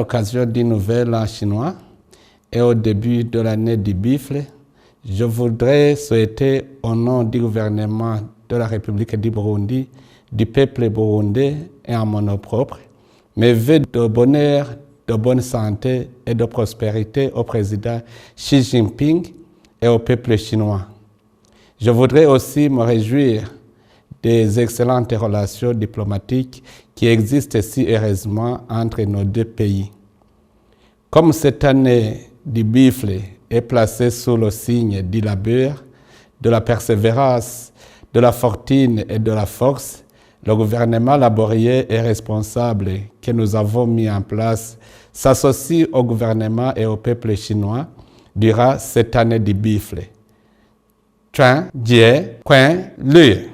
l'occasion du nouvel an chinois et au début de l'année du Bifle, je voudrais souhaiter au nom du gouvernement de la République du Burundi, du peuple burundais et en mon nom propre, mes vœux de bonheur, de bonne santé et de prospérité au président Xi Jinping et au peuple chinois. Je voudrais aussi me réjouir des excellentes relations diplomatiques qui existent si heureusement entre nos deux pays. Comme cette année du Bifle est placée sous le signe du labeur, de la persévérance, de la fortune et de la force, le gouvernement laborieux et responsable que nous avons mis en place s'associe au gouvernement et au peuple chinois durant cette année du Bifle. Chuan Jie Quan Lui.